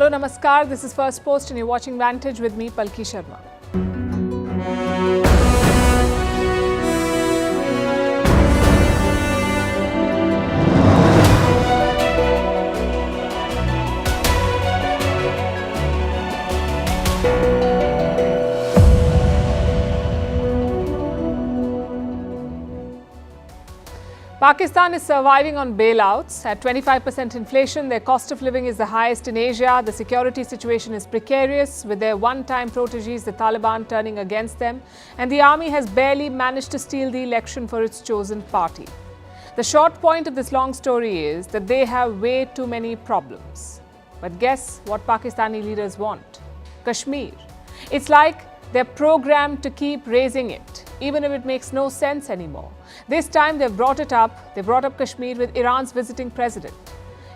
Hello, Namaskar. This is Firstpost and you're watching Vantage with me, Palki Sharma. Pakistan is surviving on bailouts. At 25% inflation, their cost of living is the highest in Asia. The security situation is precarious, with their one-time proteges, the Taliban, turning against them. And the army has barely managed to steal the election for its chosen party. The short point of this long story is that they have way too many problems. But guess what Pakistani leaders want? Kashmir. It's like they're programmed to keep raising it, even if it makes no sense anymore. This time they've brought it up. They brought up Kashmir with Iran's visiting president.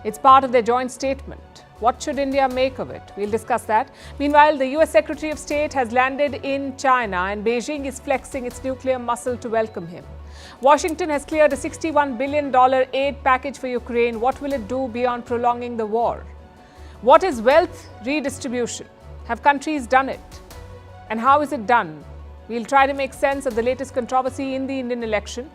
It's part of their joint statement. What should India make of it? We'll discuss that. Meanwhile, the US Secretary of State has landed in China and Beijing is flexing its nuclear muscle to welcome him. Washington has cleared a $61 billion aid package for Ukraine. What will it do beyond prolonging the war? What is wealth redistribution? Have countries done it? And how is it done? We'll try to make sense of the latest controversy in the Indian election,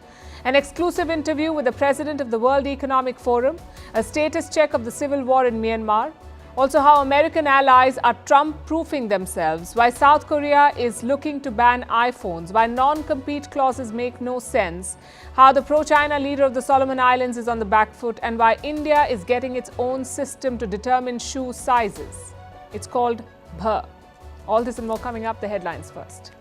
an exclusive interview with the president of the World Economic Forum, a status check of the civil war in Myanmar, also how American allies are Trump-proofing themselves, why South Korea is looking to ban iPhones, why non-compete clauses make no sense, how the pro-China leader of the Solomon Islands is on the back foot, and why India is getting its own system to determine shoe sizes. It's called BHER. All this and more coming up. The headlines first.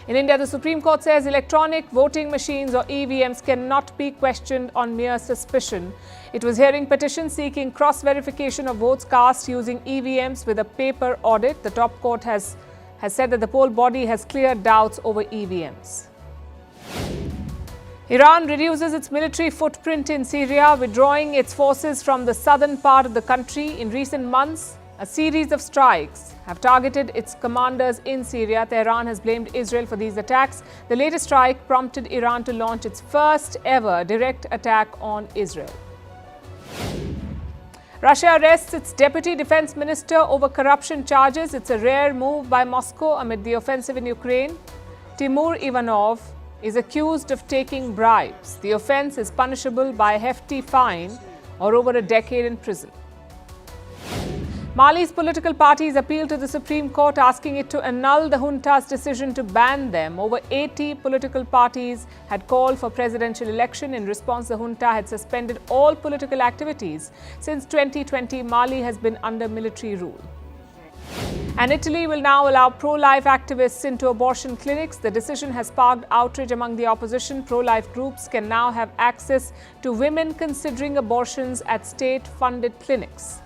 In India, the Supreme Court says electronic voting machines or EVMs cannot be questioned on mere suspicion. It was hearing petitions seeking cross-verification of votes cast using EVMs with a paper audit. The top court has said that the poll body has cleared doubts over EVMs. Iran reduces its military footprint in Syria, withdrawing its forces from the southern part of the country. In recent months, a series of strikes have targeted its commanders in Syria. Tehran has blamed Israel for these attacks. The latest strike prompted Iran to launch its first ever direct attack on Israel. Russia arrests its deputy defense minister over corruption charges. It's a rare move by Moscow amid the offensive in Ukraine. Timur Ivanov is accused of taking bribes. The offense is punishable by a hefty fine or over a decade in prison. Mali's political parties appealed to the Supreme Court asking it to annul the junta's decision to ban them. Over 80 political parties had called for presidential election. In response, the junta had suspended all political activities. Since 2020, Mali has been under military rule. And Italy will now allow pro-life activists into abortion clinics. The decision has sparked outrage among the opposition. Pro-life groups can now have access to women considering abortions at state-funded clinics.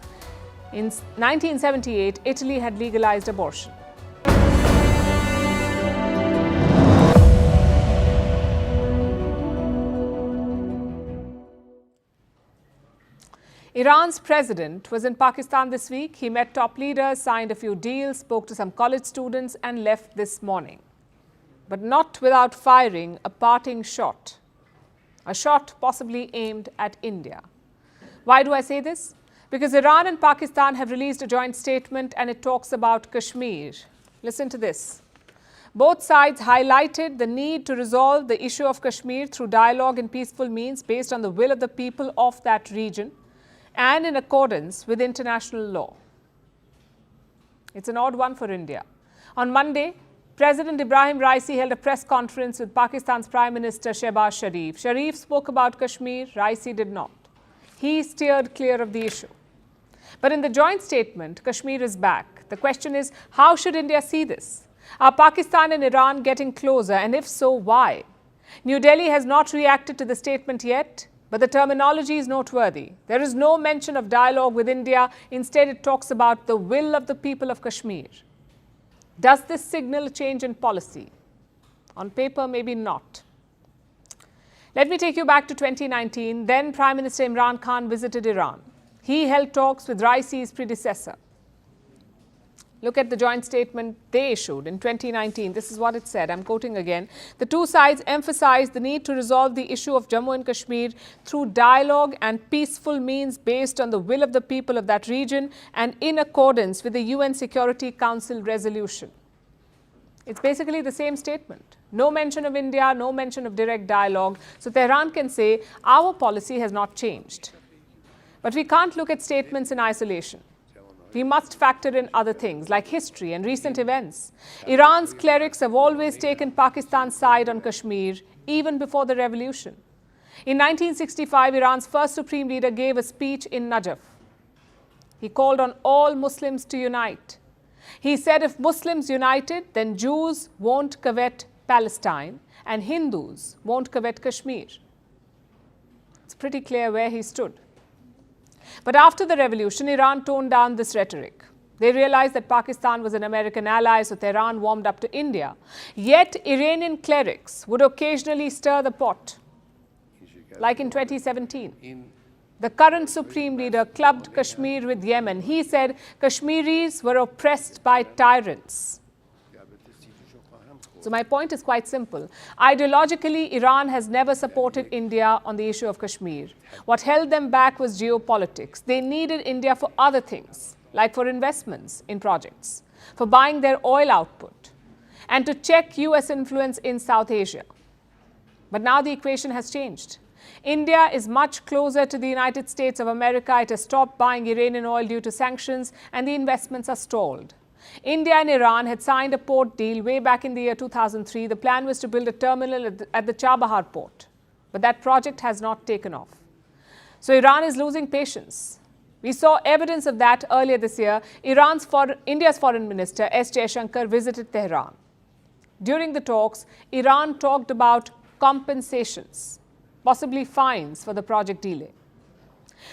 In 1978, Italy had legalized abortion. Iran's president was in Pakistan this week. He met top leaders, signed a few deals, spoke to some college students and left this morning. But not without firing a parting shot. A shot possibly aimed at India. Why do I say this? Because Iran and Pakistan have released a joint statement and it talks about Kashmir. Listen to this. Both sides highlighted the need to resolve the issue of Kashmir through dialogue and peaceful means based on the will of the people of that region and in accordance with international law. It's an odd one for India. On Monday, President Ebrahim Raisi held a press conference with Pakistan's Prime Minister Shehbaz Sharif. Sharif spoke about Kashmir, Raisi did not. He steered clear of the issue. But in the joint statement, Kashmir is back. The question is, how should India see this? Are Pakistan and Iran getting closer, and if so, why? New Delhi has not reacted to the statement yet, but the terminology is noteworthy. There is no mention of dialogue with India. Instead, it talks about the will of the people of Kashmir. Does this signal a change in policy? On paper, maybe not. Let me take you back to 2019. Then Prime Minister Imran Khan visited Iran. He held talks with Raisi's predecessor. Look at the joint statement they issued in 2019. This is what it said. I'm quoting again. The two sides emphasized the need to resolve the issue of Jammu and Kashmir through dialogue and peaceful means based on the will of the people of that region and in accordance with the UN Security Council resolution. It's basically the same statement. No mention of India, no mention of direct dialogue. So Tehran can say our policy has not changed. But we can't look at statements in isolation. We must factor in other things like history and recent events. Iran's clerics have always taken Pakistan's side on Kashmir, even before the revolution. In 1965, Iran's first supreme leader gave a speech in Najaf. He called on all Muslims to unite. He said if Muslims united, then Jews won't covet Palestine and Hindus won't covet Kashmir. It's pretty clear where he stood. But after the revolution, Iran toned down this rhetoric. They realized that Pakistan was an American ally, so Tehran warmed up to India. Yet Iranian clerics would occasionally stir the pot, like in 2017. The current supreme leader clubbed Kashmir with Yemen. He said Kashmiris were oppressed by tyrants. So my point is quite simple. Ideologically, Iran has never supported India on the issue of Kashmir. What held them back was geopolitics. They needed India for other things, like for investments in projects, for buying their oil output, and to check US influence in South Asia. But now the equation has changed. India is much closer to the United States of America. It has stopped buying Iranian oil due to sanctions, and the investments are stalled. India and Iran had signed a port deal way back in the year 2003. The plan was to build a terminal at the Chabahar port, but that project has not taken off. So Iran is losing patience. We saw evidence of that earlier this year. India's Foreign Minister S. Jaishankar visited Tehran. During the talks, Iran talked about compensations, possibly fines for the project delay.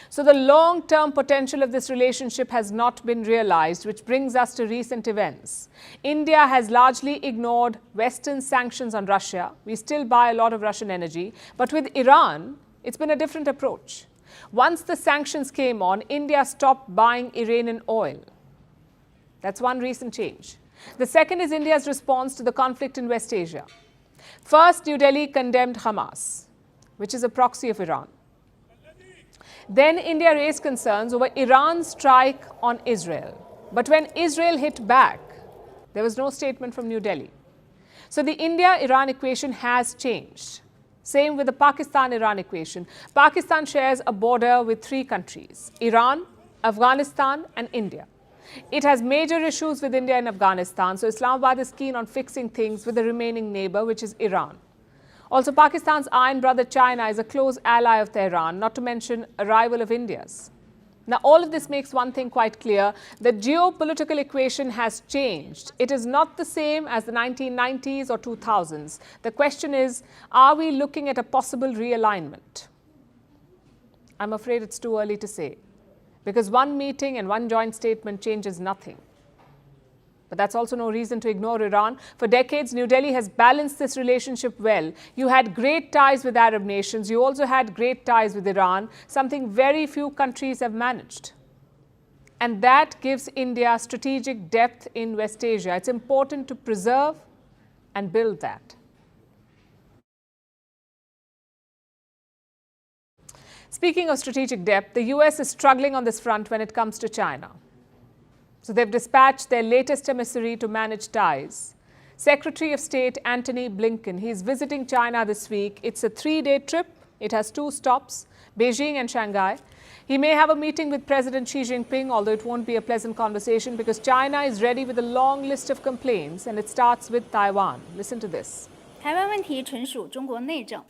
So the long-term potential of this relationship has not been realized, which brings us to recent events. India has largely ignored Western sanctions on Russia. We still buy a lot of Russian energy. But with Iran, it's been a different approach. Once the sanctions came on, India stopped buying Iranian oil. That's one recent change. The second is India's response to the conflict in West Asia. First, New Delhi condemned Hamas, which is a proxy of Iran. Then India raised concerns over Iran's strike on Israel. But when Israel hit back, there was no statement from New Delhi. So the India-Iran equation has changed. Same with the Pakistan-Iran equation. Pakistan shares a border with three countries: Iran, Afghanistan, and India. It has major issues with India and Afghanistan, so Islamabad is keen on fixing things with the remaining neighbor, which is Iran. Also, Pakistan's iron brother China is a close ally of Tehran, not to mention a rival of India's. Now, all of this makes one thing quite clear. The geopolitical equation has changed. It is not the same as the 1990s or 2000s. The question is, are we looking at a possible realignment? I'm afraid it's too early to say, because one meeting and one joint statement changes nothing. But that's also no reason to ignore Iran. For decades, New Delhi has balanced this relationship well. You had great ties with Arab nations. You also had great ties with Iran, something very few countries have managed. And that gives India strategic depth in West Asia. It's important to preserve and build that. Speaking of strategic depth, the US is struggling on this front when it comes to China. So they've dispatched their latest emissary to manage ties. Secretary of State Antony Blinken, he's visiting China this week. It's a 3-day trip. It has 2 stops, Beijing and Shanghai. He may have a meeting with President Xi Jinping, although it won't be a pleasant conversation because China is ready with a long list of complaints, and it starts with Taiwan. Listen to this.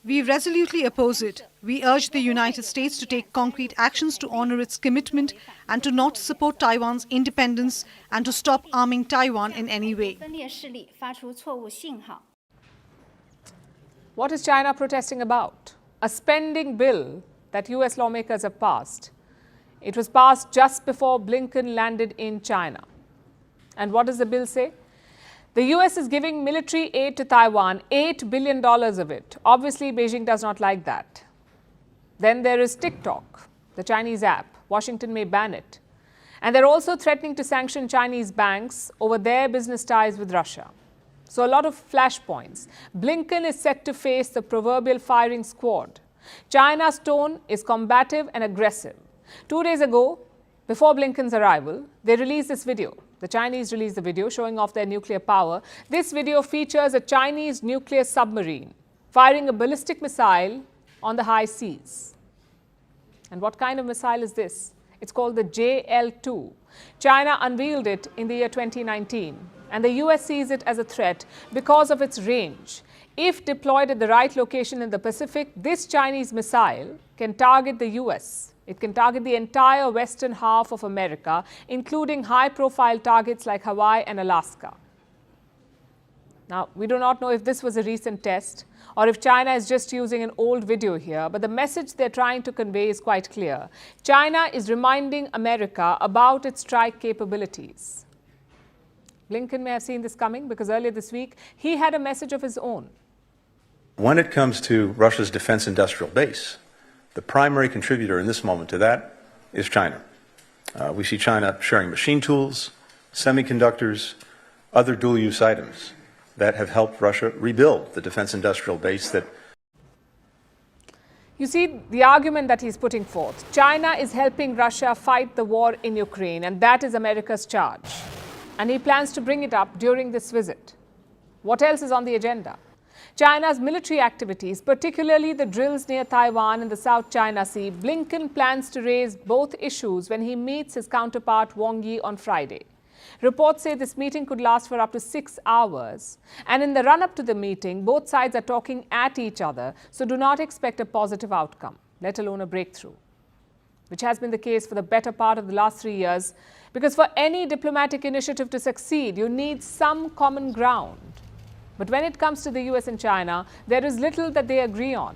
We resolutely oppose it. We urge the United States to take concrete actions to honor its commitment and to not support Taiwan's independence and to stop arming Taiwan in any way. What is China protesting about? A spending bill that US lawmakers have passed. It was passed just before Blinken landed in China. And what does the bill say? The US is giving military aid to Taiwan, $8 billion of it. Obviously, Beijing does not like that. Then there is TikTok, the Chinese app. Washington may ban it. And they're also threatening to sanction Chinese banks over their business ties with Russia. So a lot of flashpoints. Blinken is set to face the proverbial firing squad. China's tone is combative and aggressive. 2 days ago, before Blinken's arrival, they released this video. The Chinese released the video showing off their nuclear power. This video features a Chinese nuclear submarine firing a ballistic missile on the high seas. And what kind of missile is this? It's called the JL-2. China unveiled it in the year 2019, and the US sees it as a threat because of its range. If deployed at the right location in the Pacific, this Chinese missile can target the US. It can target the entire western half of America, including high-profile targets like Hawaii and Alaska. Now, we do not know if this was a recent test or if China is just using an old video here, but the message they're trying to convey is quite clear. China is reminding America about its strike capabilities. Blinken may have seen this coming because earlier this week, he had a message of his own. When it comes to Russia's defense industrial base, the primary contributor in this moment to that is China. We see China sharing machine tools, semiconductors, other dual-use items that have helped Russia rebuild the defense industrial base that... You see the argument that he's putting forth. China is helping Russia fight the war in Ukraine, and that is America's charge. And he plans to bring it up during this visit. What else is on the agenda? China's military activities, particularly the drills near Taiwan and the South China Sea. Blinken plans to raise both issues when he meets his counterpart Wang Yi on Friday. Reports say this meeting could last for up to 6 hours. And in the run-up to the meeting, both sides are talking at each other, so do not expect a positive outcome, let alone a breakthrough, which has been the case for the better part of the last 3 years, because for any diplomatic initiative to succeed, you need some common ground. But when it comes to the US and China, there is little that they agree on.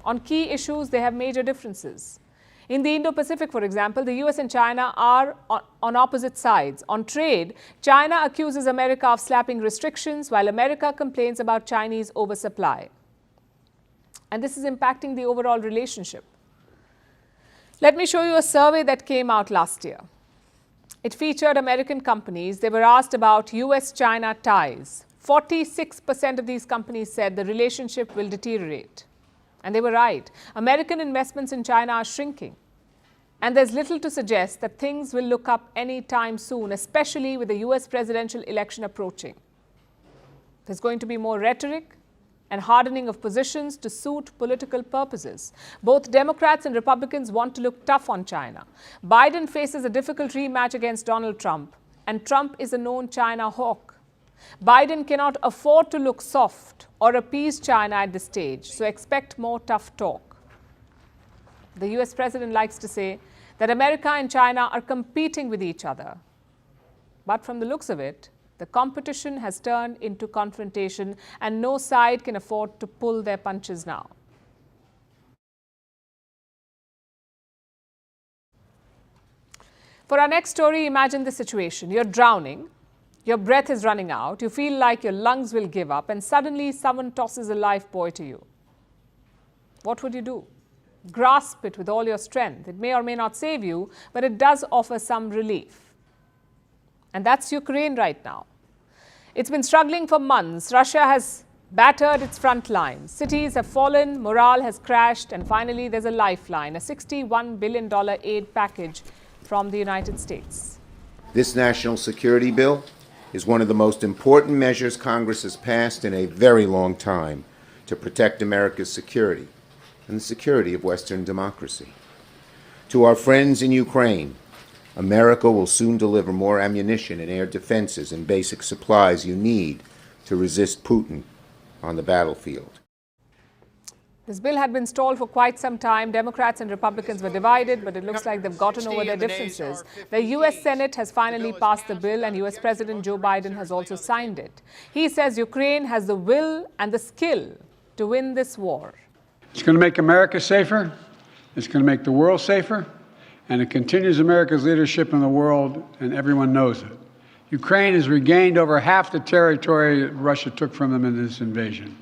On key issues, they have major differences. In the Indo-Pacific, for example, the US and China are on opposite sides. On trade, China accuses America of slapping restrictions, while America complains about Chinese oversupply. And this is impacting the overall relationship. Let me show you a survey that came out last year. It featured American companies. They were asked about US-China ties. 46% of these companies said the relationship will deteriorate. And they were right. American investments in China are shrinking. And there's little to suggest that things will look up anytime soon, especially with the US presidential election approaching. There's going to be more rhetoric and hardening of positions to suit political purposes. Both Democrats and Republicans want to look tough on China. Biden faces a difficult rematch against Donald Trump, and Trump is a known China hawk. Biden cannot afford to look soft or appease China at this stage, so expect more tough talk. The US president likes to say that America and China are competing with each other. But from the looks of it, the competition has turned into confrontation, and no side can afford to pull their punches now. For our next story, imagine the situation. You're drowning. Your breath is running out, you feel like your lungs will give up, and suddenly someone tosses a life buoy to you. What would you do? Grasp it with all your strength. It may or may not save you, but it does offer some relief. And that's Ukraine right now. It's been struggling for months. Russia has battered its front lines. Cities have fallen, morale has crashed, and finally there's a lifeline, a $61 billion aid package from the United States. This national security bill is one of the most important measures Congress has passed in a very long time to protect America's security and the security of Western democracy. To our friends in Ukraine, America will soon deliver more ammunition and air defenses and basic supplies you need to resist Putin on the battlefield. This bill had been stalled for quite some time. Democrats and Republicans were divided, but it looks like they've gotten over their differences. The US Senate has finally passed the bill, and US President Joe Biden has also signed it. He says Ukraine has the will and the skill to win this war. It's going to make America safer, it's going to make the world safer, and it continues America's leadership in the world, and everyone knows it. Ukraine has regained over half the territory that Russia took from them in this invasion.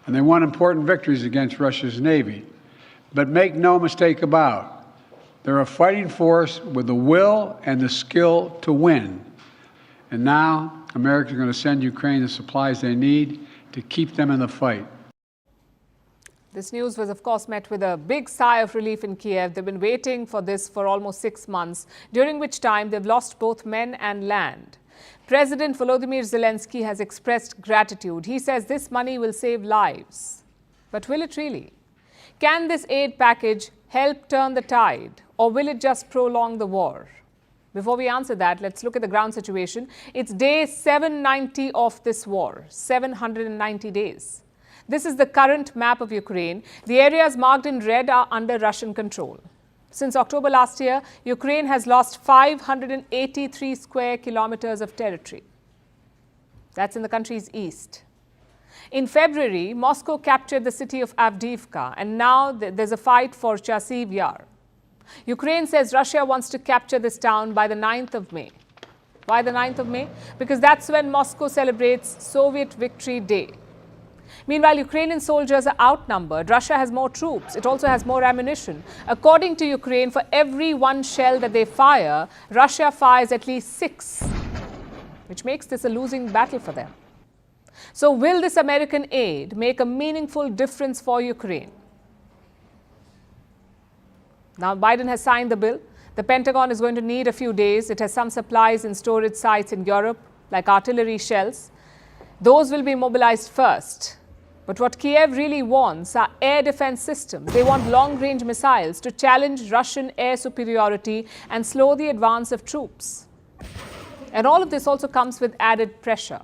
And they won important victories against Russia's Navy. But make no mistake about it, They're a fighting force with the will and the skill to win. And now, America's going to send Ukraine the supplies they need to keep them in the fight. This news was, of course, met with a big sigh of relief in Kiev. They've been waiting for this for almost 6 months, during which time they've lost both men and land. President Volodymyr Zelensky has expressed gratitude. He says this money will save lives. But will it really? Can this aid package help turn the tide, or will it just prolong the war? Before we answer that, let's look at the ground situation. It's day 790 of this war, 790 days. This is the current map of Ukraine. The areas marked in red are under Russian control. Since October last year, Ukraine has lost 583 square kilometers of territory. That's in the country's east. In February, Moscow captured the city of Avdiivka, and now there's a fight for Chasiv Yar. Ukraine says Russia wants to capture this town by the 9th of May. Why the 9th of May? Because that's when Moscow celebrates Soviet Victory Day. Meanwhile, Ukrainian soldiers are outnumbered. Russia has more troops. It also has more ammunition. According to Ukraine, for every 1 shell that they fire, Russia fires at least 6, which makes this a losing battle for them. So will this American aid make a meaningful difference for Ukraine? Now, Biden has signed the bill. The Pentagon is going to need a few days. It has some supplies in storage sites in Europe, like artillery shells. Those will be mobilized first. But what Kiev really wants are air defense systems. They want long-range missiles to challenge Russian air superiority and slow the advance of troops. And all of this also comes with added pressure.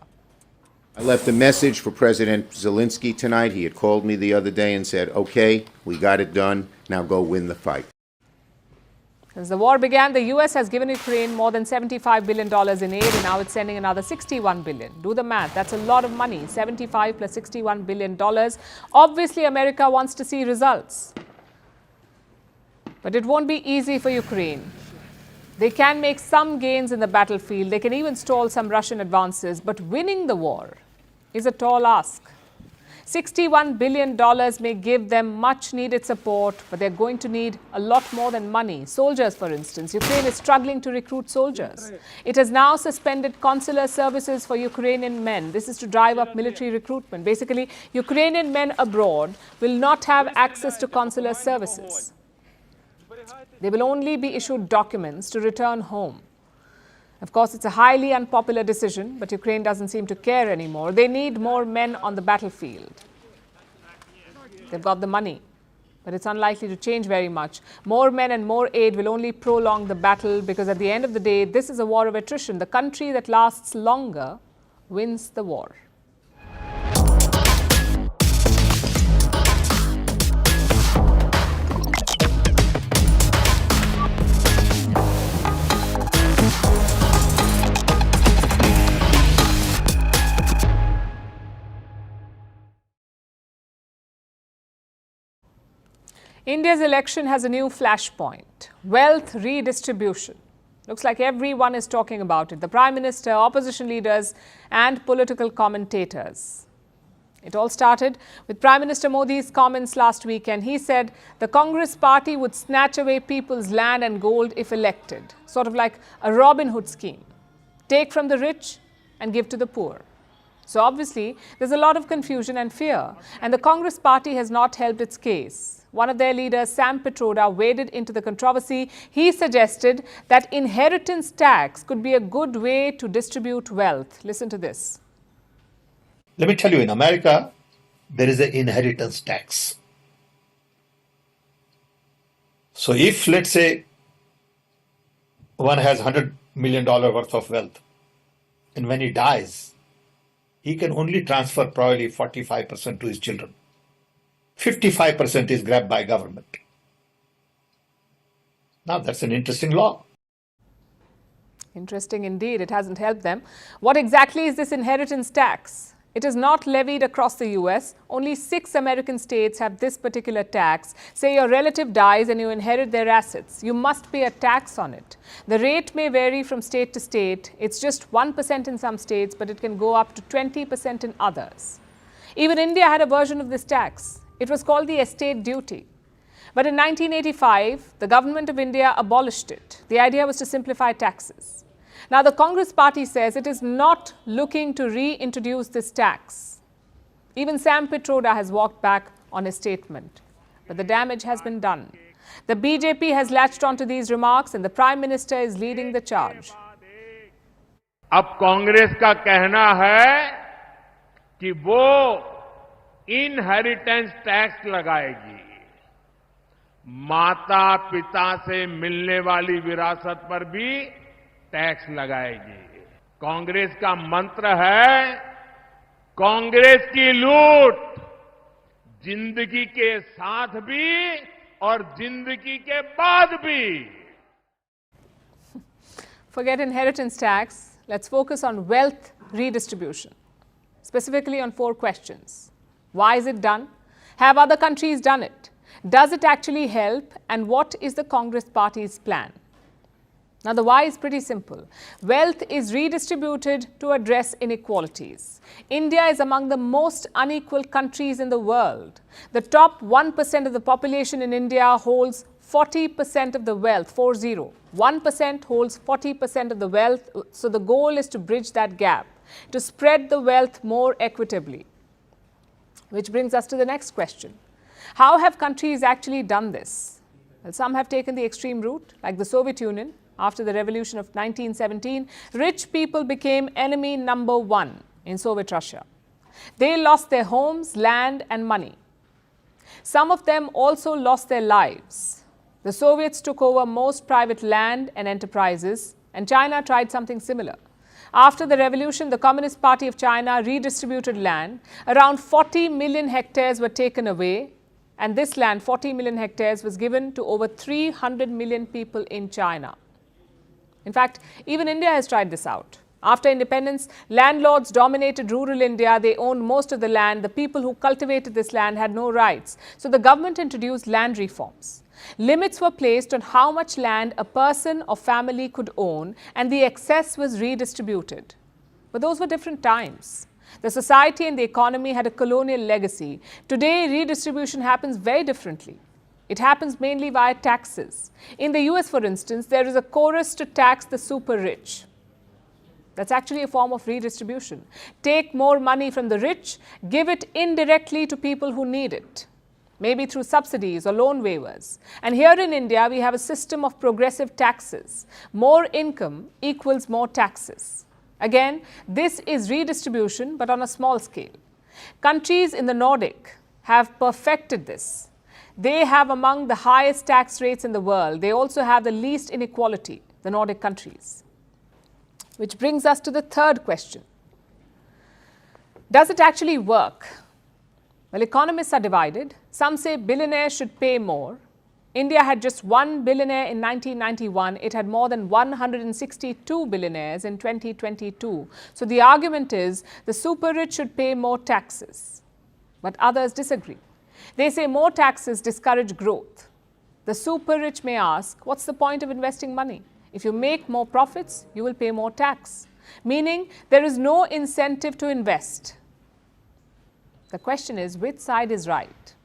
I left a message for President Zelensky tonight. He had called me the other day and said, okay, we got it done. Now go win the fight. Since the war began, the U.S. has given Ukraine more than $75 billion in aid, and now it's sending another $61 billion. Do the math. That's a lot of money. 75 plus $61 billion. Obviously, America wants to see results. But it won't be easy for Ukraine. They can make some gains in the battlefield. They can even stall some Russian advances. But winning the war is a tall ask. $61 billion may give them much needed support, but they're going to need a lot more than money. Soldiers, for instance. Ukraine is struggling to recruit soldiers. It has now suspended consular services for Ukrainian men. This is to drive up military recruitment. Basically, Ukrainian men abroad will not have access to consular services. They will only be issued documents to return home. Of course, it's a highly unpopular decision, but Ukraine doesn't seem to care anymore. They need more men on the battlefield. They've got the money, but it's unlikely to change very much. More men and more aid will only prolong the battle, because at the end of the day, this is a war of attrition. The country that lasts longer wins the war. India's election has a new flashpoint: wealth redistribution. Looks like everyone is talking about it. The Prime Minister, opposition leaders, and political commentators. It all started with Prime Minister Modi's comments last weekend. He said the Congress party would snatch away people's land and gold if elected, sort of like a Robin Hood scheme. Take from the rich and give to the poor. So obviously, there's a lot of confusion and fear, and the Congress party has not helped its case. One of their leaders, Sam Pitroda, waded into the controversy. He suggested that inheritance tax could be a good way to distribute wealth. Listen to this. Let me tell you, in America, there is an inheritance tax. So if, let's say, one has $100 million worth of wealth, and when he dies, he can only transfer probably 45% to his children. 55% is grabbed by government. Now, that's an interesting law. Interesting indeed. It hasn't helped them. What exactly is this inheritance tax? It is not levied across the US. Only 6 American states have this particular tax. Say your relative dies and you inherit their assets. You must pay a tax on it. The rate may vary from state to state. It's just 1% in some states, but it can go up to 20% in others. Even India had a version of this tax. It was called the estate duty. But in 1985, the government of India abolished it. The idea was to simplify taxes. Now, the Congress party says it is not looking to reintroduce this tax. Even Sam Pitroda has walked back on his statement. But the damage has been done. The BJP has latched onto these remarks and the Prime Minister is leading the charge. अब कांग्रेस का कहना है कि वो inheritance tax लगाएगी, माता पिता से मिलने वाली विरासत पर भी टैक्स लगाएगी। कांग्रेस का मंत्र है कांग्रेस की लूट, जिंदगी के साथ भी और जिंदगी के बाद भी। Forget inheritance tax. Let's focus on wealth redistribution, specifically on 4 questions. Why is it done? Have other countries done it? Does it actually help? And what is the Congress party's plan? Now, the why is pretty simple. Wealth is redistributed to address inequalities. India is among the most unequal countries in the world. The top 1% of the population in India holds 40% of the wealth, 40. 1% holds 40% of the wealth. So the goal is to bridge that gap, to spread the wealth more equitably. Which brings us to the next question. How have countries actually done this? Well, some have taken the extreme route, like the Soviet Union. After the revolution of 1917, rich people became enemy number 1 in Soviet Russia. They lost their homes, land and money. Some of them also lost their lives. The Soviets took over most private land and enterprises, and China tried something similar. After the revolution, the Communist Party of China redistributed land. Around 40 million hectares were taken away, and this land, 40 million hectares, was given to over 300 million people in China. In fact, even India has tried this out. After independence, landlords dominated rural India. They owned most of the land. The people who cultivated this land had no rights. So the government introduced land reforms. Limits were placed on how much land a person or family could own, and the excess was redistributed. But those were different times. The society and the economy had a colonial legacy. Today, redistribution happens very differently. It happens mainly via taxes. In the US, for instance, there is a chorus to tax the super rich. That's actually a form of redistribution. Take more money from the rich, give it indirectly to people who need it, maybe through subsidies or loan waivers. And here in India, we have a system of progressive taxes. More income equals more taxes. Again, this is redistribution, but on a small scale. Countries in the Nordic have perfected this. They have among the highest tax rates in the world. They also have the least inequality, the Nordic countries. Which brings us to the third question. Does it actually work? Well, economists are divided. Some say billionaires should pay more. India had just 1 billionaire in 1991. It had more than 162 billionaires in 2022. So the argument is the super rich should pay more taxes. But others disagree. They say more taxes discourage growth. The super rich may ask, what's the point of investing money? If you make more profits, you will pay more tax. Meaning, there is no incentive to invest. The question is, which side is right?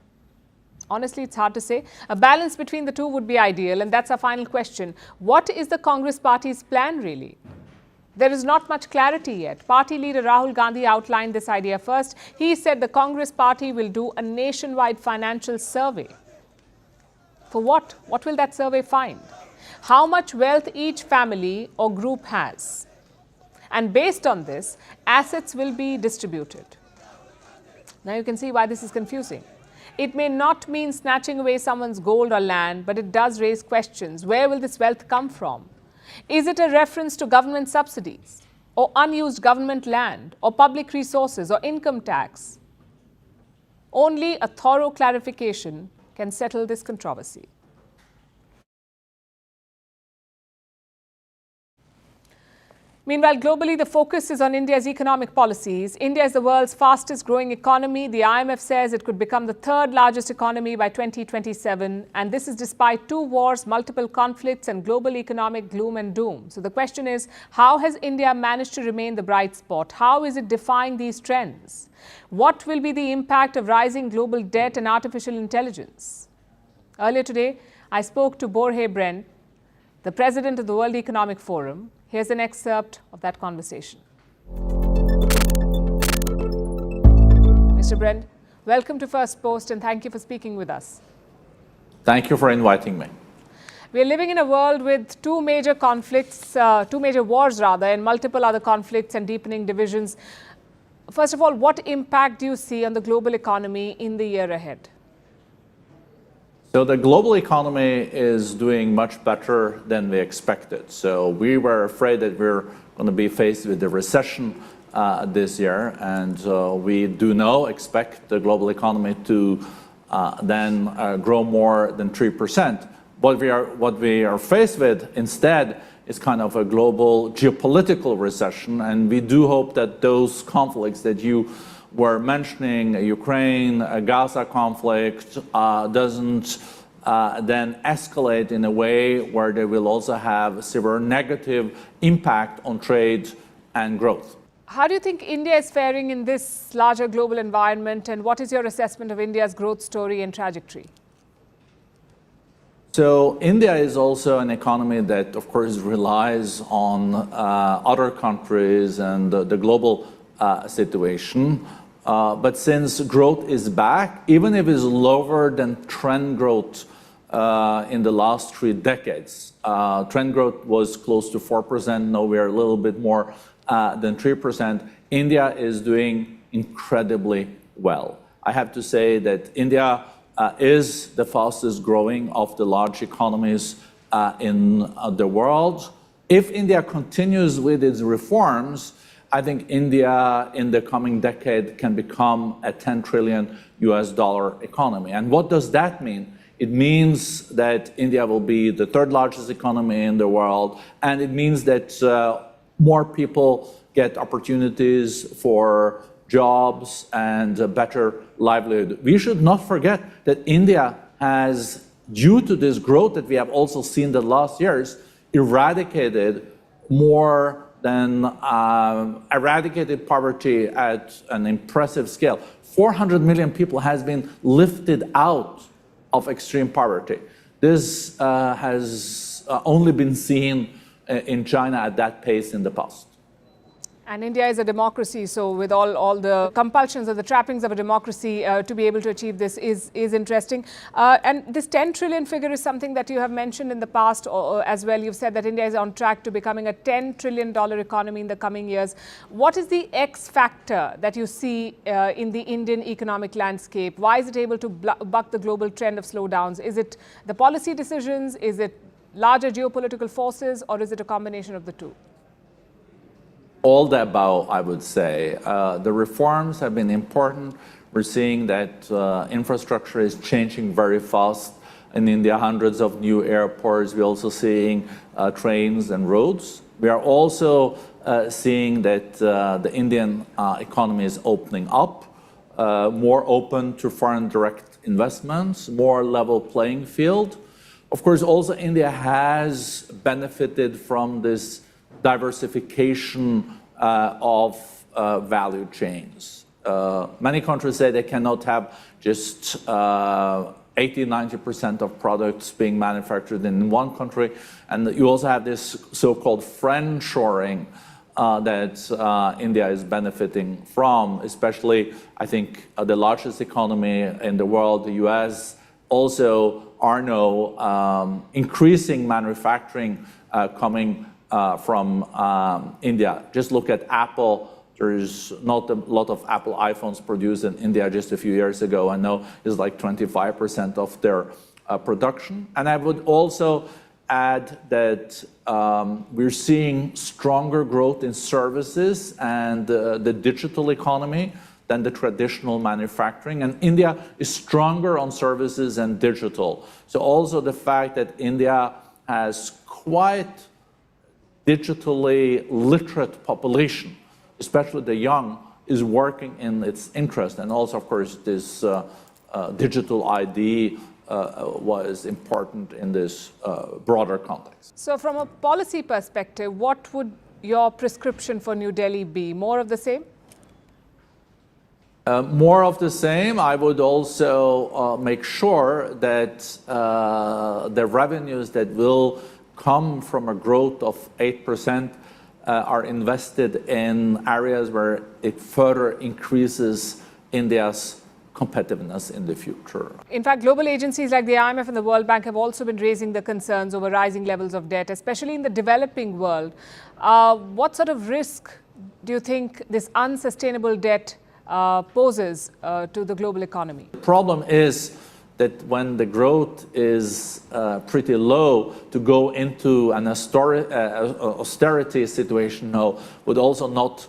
Honestly, it's hard to say. A balance between the two would be ideal, and that's our final question. What is the Congress party's plan really? There is not much clarity yet. Party leader Rahul Gandhi outlined this idea first. He said the Congress party will do a nationwide financial survey. For what? What will that survey find? How much wealth each family or group has. And based on this, assets will be distributed. Now you can see why this is confusing. It may not mean snatching away someone's gold or land, but it does raise questions. Where will this wealth come from? Is it a reference to government subsidies, or unused government land, or public resources, or income tax? Only a thorough clarification can settle this controversy. Meanwhile, globally, the focus is on India's economic policies. India is the world's fastest growing economy. The IMF says it could become the third largest economy by 2027. And this is despite 2 wars, multiple conflicts, and global economic gloom and doom. So the question is, how has India managed to remain the bright spot? How is it defying these trends? What will be the impact of rising global debt and artificial intelligence? Earlier today, I spoke to Borge Bren, the president of the World Economic Forum. Here's an excerpt of that conversation. Mr. Bren, welcome to Firstpost and thank you for speaking with us. Thank you for inviting me. We're living in a world with two major conflicts, two major wars rather, and multiple other conflicts and deepening divisions. First of all, what impact do you see on the global economy in the year ahead? So the global economy is doing much better than we expected. So we were afraid that we're going to be faced with a recession this year, and we do now expect the global economy to then grow more than 3%. What we are faced with instead is kind of a global geopolitical recession, and we do hope that those conflicts that you were mentioning, Ukraine, Gaza conflict, doesn't then escalate in a way where they will also have a severe negative impact on trade and growth. How do you think India is faring in this larger global environment, and what is your assessment of India's growth story and trajectory? So India is also an economy that, of course, relies on other countries and the global situation. But since growth is back, even if it's lower than trend growth in the last 3 decades, trend growth was close to 4%. Now we're a little bit more than 3%. India is doing incredibly well. I have to say that India is the fastest growing of the large economies in the world. If India continues with its reforms, I think India in the coming decade can become a $10 trillion economy. And what does that mean? It means that India will be the 3rd largest economy in the world, and it means that more people get opportunities for jobs and a better livelihood. We should not forget that India has, due to this growth that we have also seen the last years, eradicated poverty at an impressive scale. 400 million people has been lifted out of extreme poverty. This has only been seen in China at that pace in the past. And India is a democracy, so with all the compulsions or the trappings of a democracy, to be able to achieve this is interesting. And this 10 trillion figure is something that you have mentioned in the past as well. You've said that India is on track to becoming a $10 trillion economy in the coming years. What is the X factor that you see in the Indian economic landscape? Why is it able to buck the global trend of slowdowns? Is it the policy decisions? Is it larger geopolitical forces? Or is it a combination of the two? All the above, I would say. The reforms have been important. We're seeing that infrastructure is changing very fast in India, hundreds of new airports. We're also seeing trains and roads. We are also seeing that the Indian economy is opening up, more open to foreign direct investments, more level playing field. Of course, also India has benefited from this diversification of value chains. Many countries say they cannot have just 80–90% of products being manufactured in one country. And you also have this so-called friendshoring that India is benefiting from, especially, I think, the largest economy in the world, the US, also are now increasing manufacturing coming from India. Just look at Apple. There's not a lot of Apple iPhones produced in India just a few years ago, and now it's like 25% of their production. And I would also add that we're seeing stronger growth in services and the digital economy than the traditional manufacturing. And India is stronger on services and digital. So also the fact that India has quite digitally literate population, especially the young, is working in its interest. And also, of course, this digital ID was important in this broader context. So from a policy perspective, what would your prescription for New Delhi be? More of the same? More of the same. I would also make sure that the revenues that will come from a growth of 8% are invested in areas where it further increases India's competitiveness in the future. In fact, global agencies like the IMF and the World Bank have also been raising the concerns over rising levels of debt, especially in the developing world. What sort of risk do you think this unsustainable debt poses to the global economy? The problem is that when the growth is pretty low, to go into an austerity situation now would also not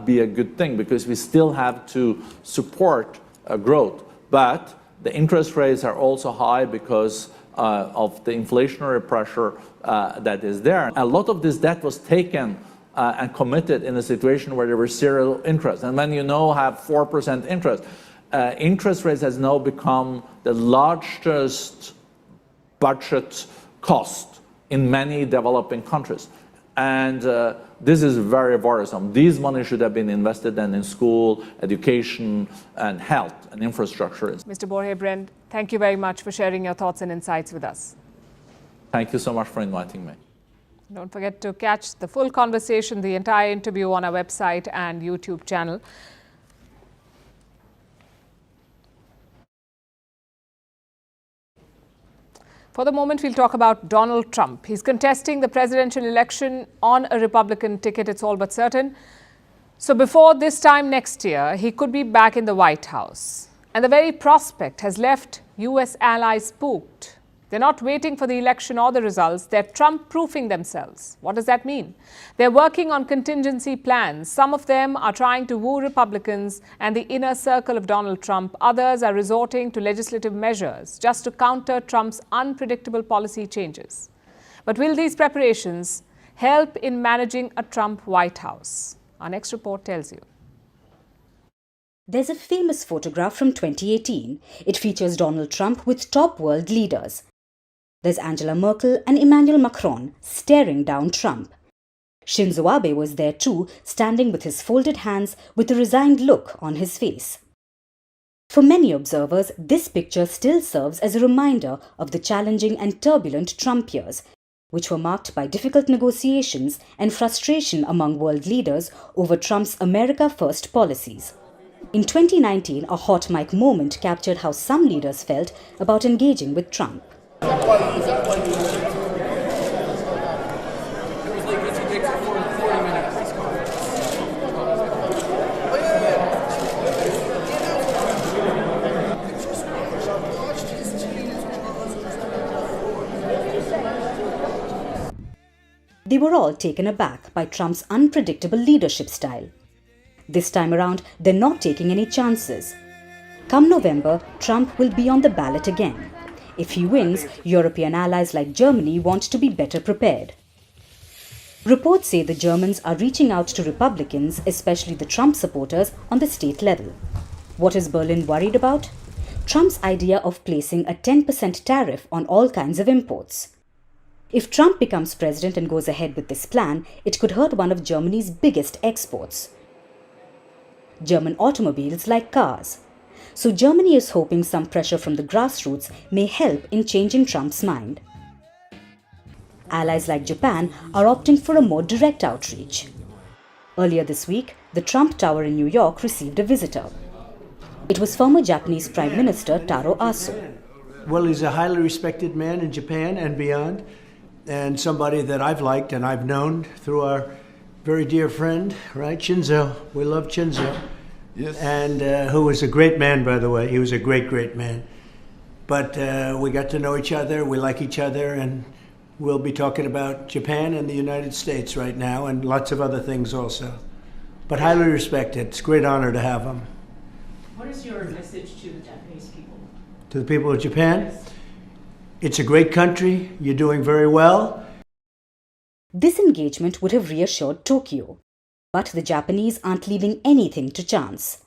be a good thing, because we still have to support growth. But the interest rates are also high because of the inflationary pressure that is there. A lot of this debt was taken and committed in a situation where there were zero interest. And when you now have 4% interest, interest rates has now become the largest budget cost in many developing countries. And this is very worrisome. These money should have been invested then in school, education, and health and infrastructure. Mr. Borge Bren, thank you very much for sharing your thoughts and insights with us. Thank you so much for inviting me. Don't forget to catch the full conversation, the entire interview on our website and YouTube channel. For the moment, we'll talk about Donald Trump. He's contesting the presidential election on a Republican ticket, it's all but certain. So before this time next year, he could be back in the White House. And the very prospect has left US allies spooked. They're not waiting for the election or the results. They're Trump-proofing themselves. What does that mean? They're working on contingency plans. Some of them are trying to woo Republicans and the inner circle of Donald Trump. Others are resorting to legislative measures just to counter Trump's unpredictable policy changes. But will these preparations help in managing a Trump White House? Our next report tells you. There's a famous photograph from 2018. It features Donald Trump with top world leaders. There's Angela Merkel and Emmanuel Macron staring down Trump. Shinzo Abe was there too, standing with his folded hands with a resigned look on his face. For many observers, this picture still serves as a reminder of the challenging and turbulent Trump years, which were marked by difficult negotiations and frustration among world leaders over Trump's America First policies. In 2019, a hot mic moment captured how some leaders felt about engaging with Trump. They were all taken aback by Trump's unpredictable leadership style. This time around, they're not taking any chances. Come November, Trump will be on the ballot again. If he wins, European allies like Germany want to be better prepared. Reports say the Germans are reaching out to Republicans, especially the Trump supporters, on the state level. What is Berlin worried about? Trump's idea of placing a 10% tariff on all kinds of imports. If Trump becomes president and goes ahead with this plan, it could hurt one of Germany's biggest exports. German automobiles like cars. So Germany is hoping some pressure from the grassroots may help in changing Trump's mind. Allies like Japan are opting for a more direct outreach. Earlier this week, the Trump Tower in New York received a visitor. It was former Japanese Prime Minister Taro Aso. Well, he's a highly respected man in Japan and beyond, and somebody that I've liked and I've known through our very dear friend, right, Shinzo. We love Shinzo. Yes. And who was a great man, by the way. He was a great, great man. But we got to know each other, we like each other, and we'll be talking about Japan and the United States right now, and lots of other things also. But highly respected. It's a great honor to have him. What is your message to the Japanese people? To the people of Japan? Yes. It's a great country. You're doing very well. This engagement would have reassured Tokyo. But the Japanese aren't leaving anything to chance.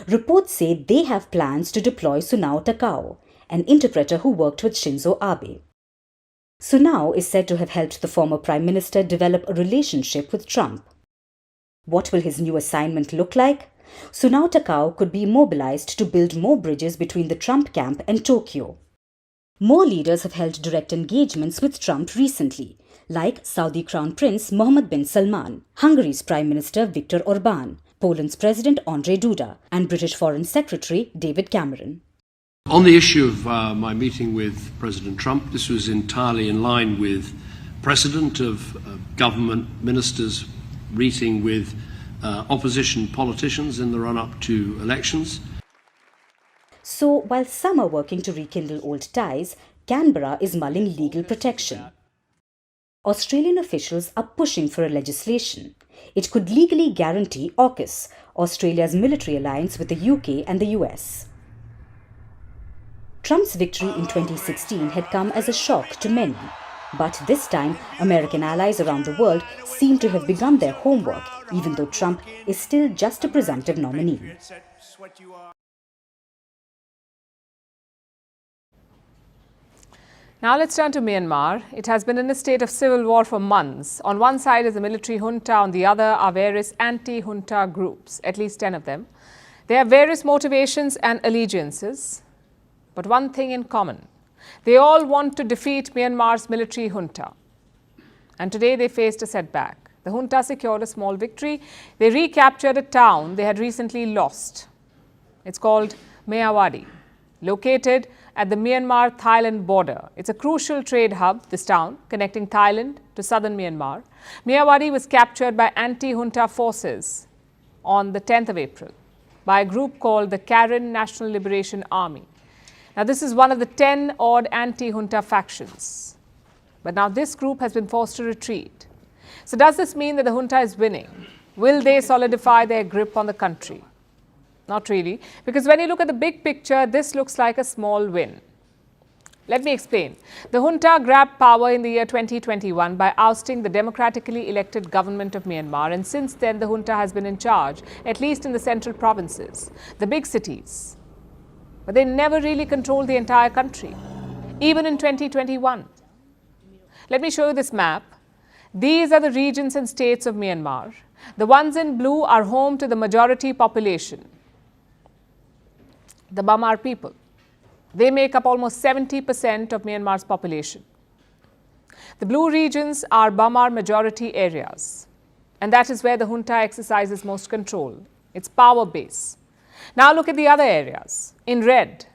Reports say they have plans to deploy Sunao Takao, an interpreter who worked with Shinzo Abe. Sunao is said to have helped the former Prime Minister develop a relationship with Trump. What will his new assignment look like? So now Takao could be mobilized to build more bridges between the Trump camp and Tokyo. More leaders have held direct engagements with Trump recently, like Saudi Crown Prince Mohammed bin Salman, Hungary's Prime Minister Viktor Orban, Poland's President Andrzej Duda, and British Foreign Secretary David Cameron. On the issue of my meeting with President Trump, this was entirely in line with precedent of government ministers meeting with opposition politicians in the run-up to elections. So, while some are working to rekindle old ties, Canberra is mulling legal protection. Australian officials are pushing for a legislation. It could legally guarantee AUKUS, Australia's military alliance with the UK and the US. Trump's victory in 2016 had come as a shock to many. But this time, American allies around the world seem to have begun their homework, even though Trump is still just a presumptive nominee. Now let's turn to Myanmar. It has been in a state of civil war for months. On one side is the military junta, on the other are various anti-junta groups, at least 10 of them. They have various motivations and allegiances, but one thing in common. They all want to defeat Myanmar's military junta. And today they faced a setback. The junta secured a small victory. They recaptured a town they had recently lost. It's called Myawaddy, located at the Myanmar-Thailand border. It's a crucial trade hub, this town, connecting Thailand to southern Myanmar. Myawaddy was captured by anti-junta forces on the 10th of April by a group called the Karen National Liberation Army. Now, this is one of the 10-odd anti-junta factions. But now this group has been forced to retreat. So does this mean that the junta is winning? Will they solidify their grip on the country? Not really, because when you look at the big picture, this looks like a small win. Let me explain. The junta grabbed power in the year 2021 by ousting the democratically elected government of Myanmar, and since then the junta has been in charge, at least in the central provinces, the big cities. But they never really controlled the entire country, even in 2021. Let me show you this map. These are the regions and states of Myanmar. The ones in blue are home to the majority population, the Bamar people. They make up almost 70% of Myanmar's population. The blue regions are Bamar majority areas, and that is where the junta exercises most control, its power base. Now look at the other areas. In red,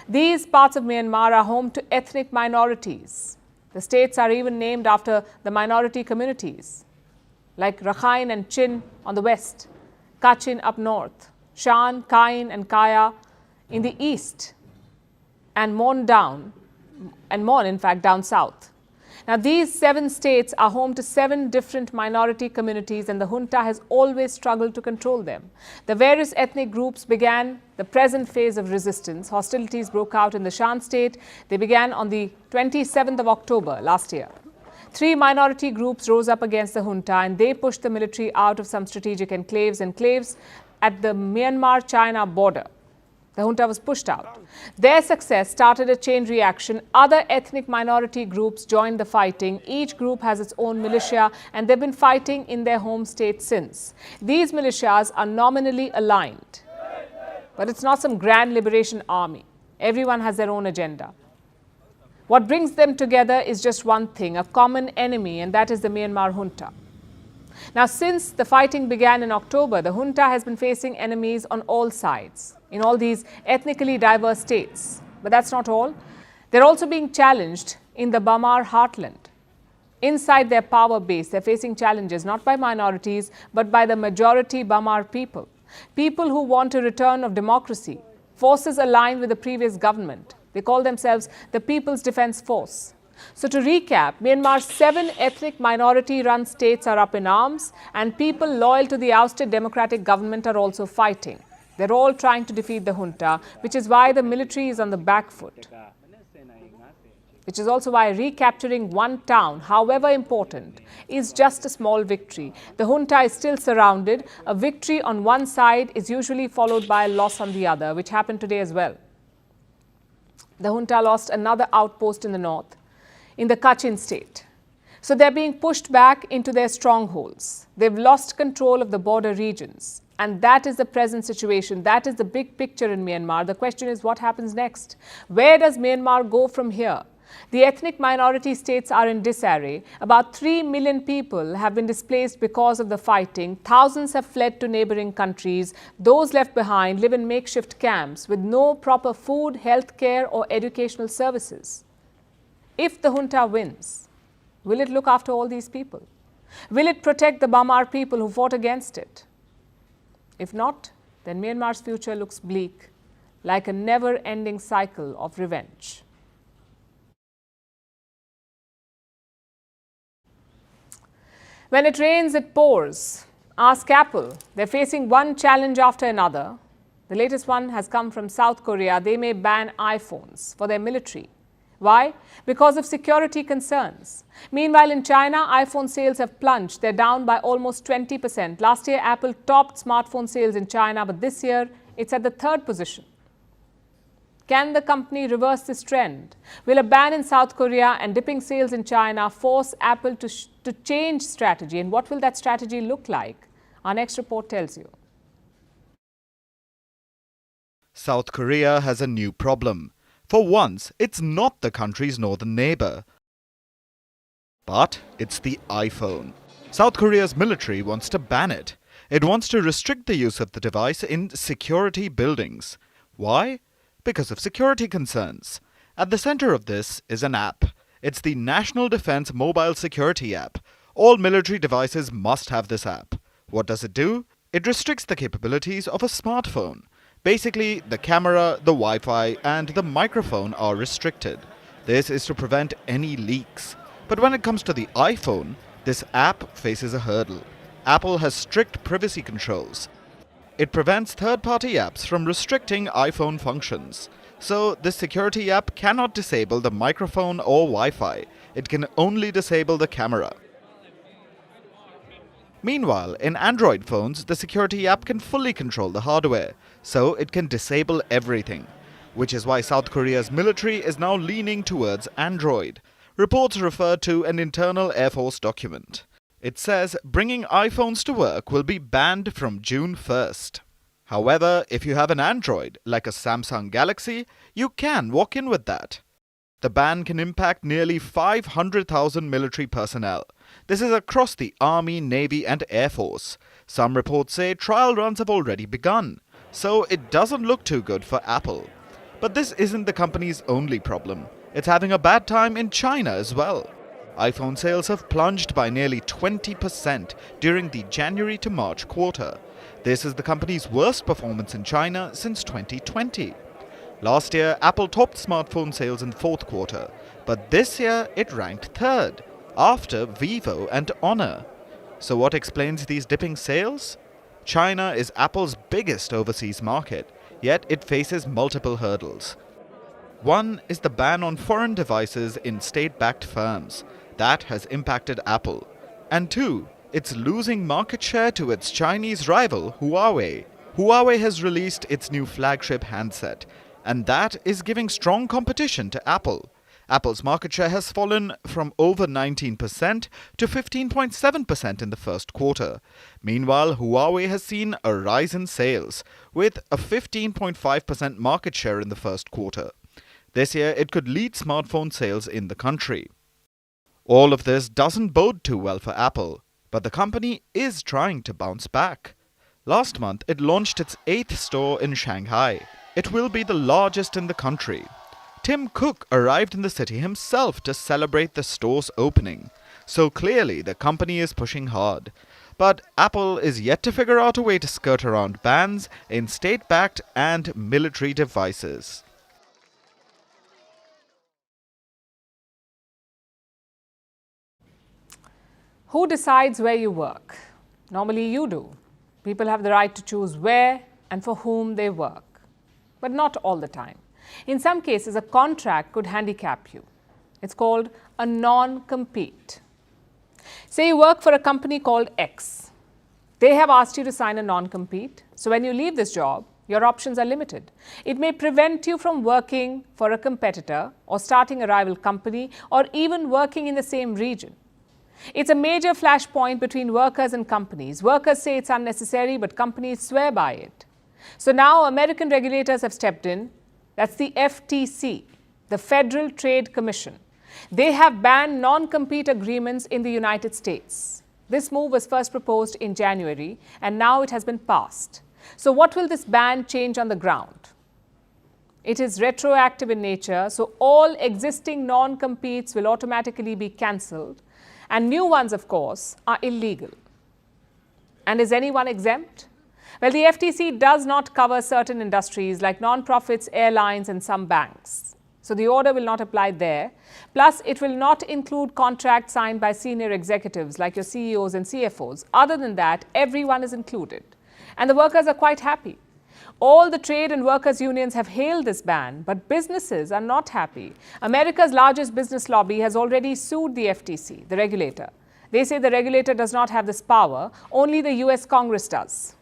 these parts of Myanmar are home to ethnic minorities. The states are even named after the minority communities, like Rakhine and Chin on the west, Kachin up north, Shan, Kain and Kaya in the east, and Mon down south. Now these 7 states are home to 7 different minority communities, and the junta has always struggled to control them. The various ethnic groups began the present phase of resistance. Hostilities broke out in the Shan state. They began on the 27th of October last year. 3 minority groups rose up against the junta, and they pushed the military out of some strategic enclaves at the Myanmar-China border. The junta was pushed out. Their success started a chain reaction. Other ethnic minority groups joined the fighting. Each group has its own militia, and they've been fighting in their home state since. These militias are nominally aligned, but it's not some grand liberation army. Everyone has their own agenda. What brings them together is just one thing, a common enemy, and that is the Myanmar junta. Now, since the fighting began in October, the junta has been facing enemies on all sides, in all these ethnically diverse states. But that's not all. They're also being challenged in the Bamar heartland. Inside their power base, they're facing challenges not by minorities, but by the majority Bamar people. People who want a return of democracy, forces aligned with the previous government. They call themselves the People's Defense Force. So to recap, Myanmar's 7 ethnic minority-run states are up in arms, and people loyal to the ousted democratic government are also fighting. They're all trying to defeat the junta, which is why the military is on the back foot. Which is also why recapturing one town, however important, is just a small victory. The junta is still surrounded. A victory on one side is usually followed by a loss on the other, which happened today as well. The junta lost another outpost in the north, in the Kachin state. So they're being pushed back into their strongholds. They've lost control of the border regions. And that is the present situation. That is the big picture in Myanmar. The question is, what happens next? Where does Myanmar go from here? The ethnic minority states are in disarray. About 3 million people have been displaced because of the fighting. Thousands have fled to neighboring countries. Those left behind live in makeshift camps with no proper food, health care or educational services. If the junta wins, will it look after all these people? Will it protect the Bamar people who fought against it? If not, then Myanmar's future looks bleak, like a never-ending cycle of revenge. When it rains, it pours. Ask Apple. They're facing one challenge after another. The latest one has come from South Korea. They may ban iPhones for their military. Why? Because of security concerns. Meanwhile, in China, iPhone sales have plunged. They're down by almost 20%. Last year, Apple topped smartphone sales in China, but this year, it's at the 3rd position. Can the company reverse this trend? Will a ban in South Korea and dipping sales in China force Apple to change strategy? And what will that strategy look like? Our next report tells you. South Korea has a new problem. For once, it's not the country's northern neighbor, but it's the iPhone. South Korea's military wants to ban it. It wants to restrict the use of the device in security buildings. Why? Because of security concerns. At the center of this is an app. It's the National Defense Mobile Security app. All military devices must have this app. What does it do? It restricts the capabilities of a smartphone. Basically, the camera, the Wi-Fi and the microphone are restricted. This is to prevent any leaks. But when it comes to the iPhone, this app faces a hurdle. Apple has strict privacy controls. It prevents third-party apps from restricting iPhone functions. So, this security app cannot disable the microphone or Wi-Fi. It can only disable the camera. Meanwhile, in Android phones, the security app can fully control the hardware, so it can disable everything. Which is why South Korea's military is now leaning towards Android. Reports refer to an internal Air Force document. It says bringing iPhones to work will be banned from June 1st. However, if you have an Android, like a Samsung Galaxy, you can walk in with that. The ban can impact nearly 500,000 military personnel. This is across the Army, Navy and Air Force. Some reports say trial runs have already begun, so it doesn't look too good for Apple. But this isn't the company's only problem. It's having a bad time in China as well. iPhone sales have plunged by nearly 20% during the January to March quarter. This is the company's worst performance in China since 2020. Last year, Apple topped smartphone sales in 4th quarter, but this year it ranked 3rd, after Vivo and Honor. So what explains these dipping sales? China is Apple's biggest overseas market, yet it faces multiple hurdles. One is the ban on foreign devices in state-backed firms. That has impacted Apple. And 2, it's losing market share to its Chinese rival, Huawei. Huawei has released its new flagship handset, and that is giving strong competition to Apple. Apple's market share has fallen from over 19% to 15.7% in the 1st quarter. Meanwhile, Huawei has seen a rise in sales, with a 15.5% market share in the 1st quarter. This year, it could lead smartphone sales in the country. All of this doesn't bode too well for Apple, but the company is trying to bounce back. Last month, it launched its 8th store in Shanghai. It will be the largest in the country. Tim Cook arrived in the city himself to celebrate the store's opening. So clearly, the company is pushing hard. But Apple is yet to figure out a way to skirt around bans in state-backed and military devices. Who decides where you work? Normally you do. People have the right to choose where and for whom they work, but not all the time. In some cases, a contract could handicap you. It's called a non-compete. Say you work for a company called X. They have asked you to sign a non-compete, so when you leave this job, your options are limited. It may prevent you from working for a competitor or starting a rival company or even working in the same region. It's a major flashpoint between workers and companies. Workers say it's unnecessary, but companies swear by it. So now American regulators have stepped in. That's the FTC, the Federal Trade Commission. They have banned non-compete agreements in the United States. This move was first proposed in January, and now it has been passed. So what will this ban change on the ground? It is retroactive in nature, so all existing non-competes will automatically be cancelled, and new ones, of course, are illegal. And is anyone exempt? Well, the FTC does not cover certain industries like non-profits, airlines, and some banks. So the order will not apply there. Plus, it will not include contracts signed by senior executives like your CEOs and CFOs. Other than that, everyone is included. And the workers are quite happy. All the trade and workers' unions have hailed this ban, but businesses are not happy. America's largest business lobby has already sued the FTC, the regulator. They say the regulator does not have this power, only the US Congress does.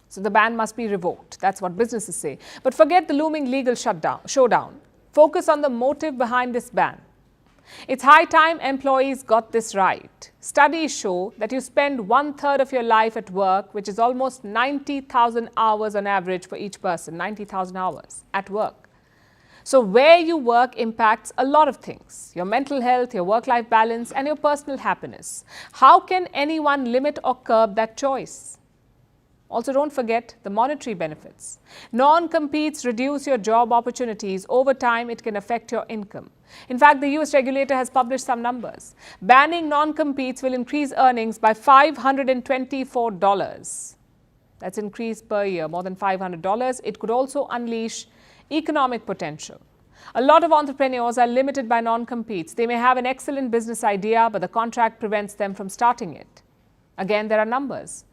So the ban must be revoked. That's what businesses say. But forget the looming legal showdown. Focus on the motive behind this ban. It's high time employees got this right. Studies show that you spend 1/3 of your life at work, which is almost 90,000 hours on average for each person, 90,000 hours at work. So where you work impacts a lot of things, your mental health, your work-life balance, and your personal happiness. How can anyone limit or curb that choice? Also, don't forget the monetary benefits. Non-competes reduce your job opportunities. Over time, it can affect your income. In fact, the US regulator has published some numbers. Banning non-competes will increase earnings by $524. That's increase per year, more than $500. It could also unleash economic potential. A lot of entrepreneurs are limited by non-competes. They may have an excellent business idea, but the contract prevents them from starting it. Again, there are numbers.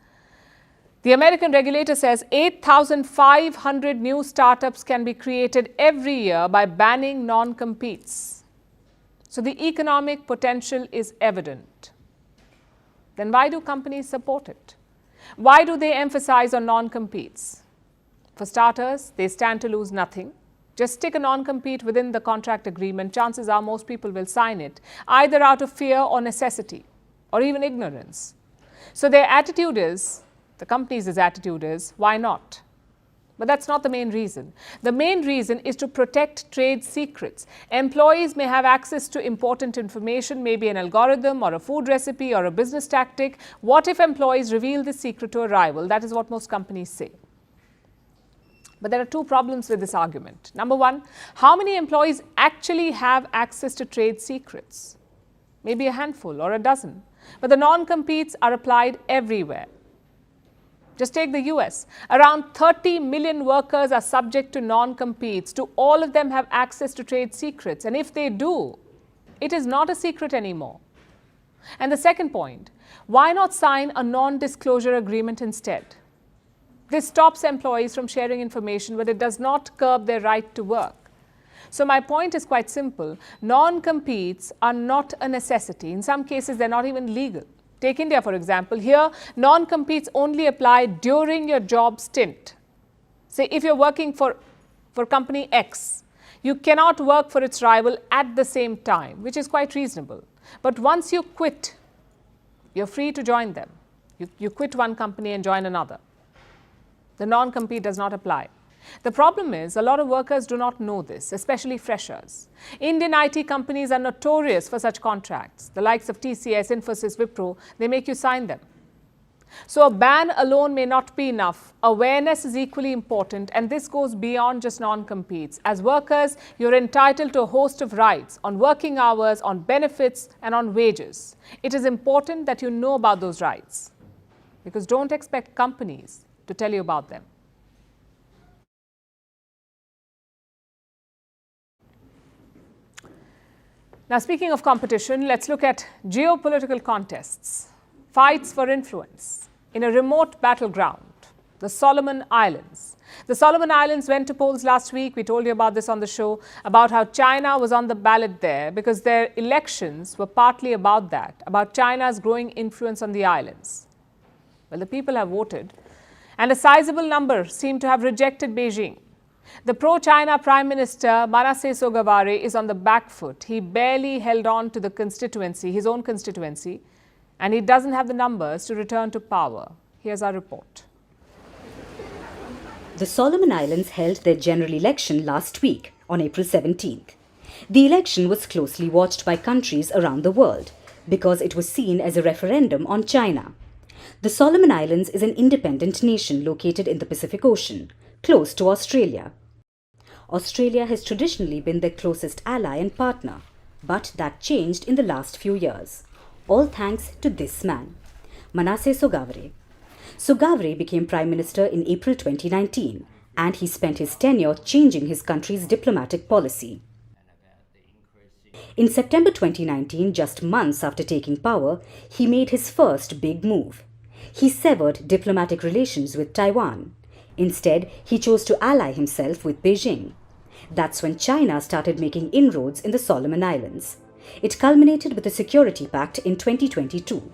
The American regulator says 8,500 new startups can be created every year by banning non-competes. So the economic potential is evident. Then why do companies support it? Why do they emphasize on non-competes? For starters, they stand to lose nothing. Just stick a non-compete within the contract agreement. Chances are most people will sign it, either out of fear or necessity, or even ignorance. So their attitude is, the company's attitude is, why not? But that's not the main reason. The main reason is to protect trade secrets. Employees may have access to important information, maybe an algorithm or a food recipe or a business tactic. What if employees reveal this secret to a rival? That is what most companies say. But there are two problems with this argument. Number one, how many employees actually have access to trade secrets? Maybe a handful or a dozen. But the non-competes are applied everywhere. Just take the US. Around 30 million workers are subject to non-competes. Do all of them have access to trade secrets? And if they do, it is not a secret anymore. And the second point, why not sign a non-disclosure agreement instead? This stops employees from sharing information, but it does not curb their right to work. So my point is quite simple. Non-competes are not a necessity. In some cases, they're not even legal. Take India, for example. Here, non-competes only apply during your job stint. Say, if you're working for company X, you cannot work for its rival at the same time, which is quite reasonable. But once you quit, you're free to join them. You quit one company and join another. The non-compete does not apply. The problem is, a lot of workers do not know this, especially freshers. Indian IT companies are notorious for such contracts. The likes of TCS, Infosys, Wipro, they make you sign them. So a ban alone may not be enough. Awareness is equally important, and this goes beyond just non-competes. As workers, you're entitled to a host of rights on working hours, on benefits, and on wages. It is important that you know about those rights, because don't expect companies to tell you about them. Now, speaking of competition, let's look at geopolitical contests, fights for influence in a remote battleground, the Solomon Islands. The Solomon Islands went to polls last week. We told you about this on the show, about how China was on the ballot there because their elections were partly about that, about China's growing influence on the islands. Well, the people have voted, and a sizable number seem to have rejected Beijing. The pro-China Prime Minister Manasseh Sogavare is on the back foot. He barely held on to the constituency, his own constituency, and he doesn't have the numbers to return to power. Here's our report. The Solomon Islands held their general election last week, on April 17th. The election was closely watched by countries around the world because it was seen as a referendum on China. The Solomon Islands is an independent nation located in the Pacific Ocean, close to Australia. Australia has traditionally been their closest ally and partner, but that changed in the last few years, all thanks to this man, Manasseh Sogavare. Sogavare became Prime Minister in April 2019, and he spent his tenure changing his country's diplomatic policy. In September 2019, just months after taking power, he made his first big move. He severed diplomatic relations with Taiwan. Instead, he chose to ally himself with Beijing. That's when China started making inroads in the Solomon Islands. It culminated with a security pact in 2022,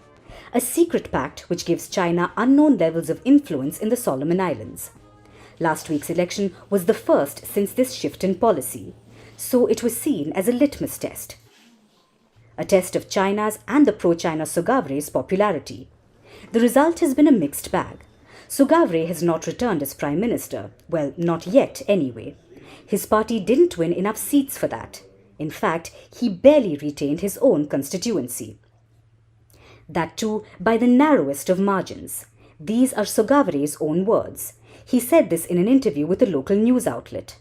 a secret pact which gives China unknown levels of influence in the Solomon Islands. Last week's election was the first since this shift in policy, so it was seen as a litmus test. A test of China's and the pro-China Sogavare's popularity. The result has been a mixed bag. Sogavare has not returned as Prime Minister. Well, not yet anyway. His party didn't win enough seats for that. In fact, he barely retained his own constituency. That too by the narrowest of margins. These are Sogavare's own words. He said this in an interview with a local news outlet.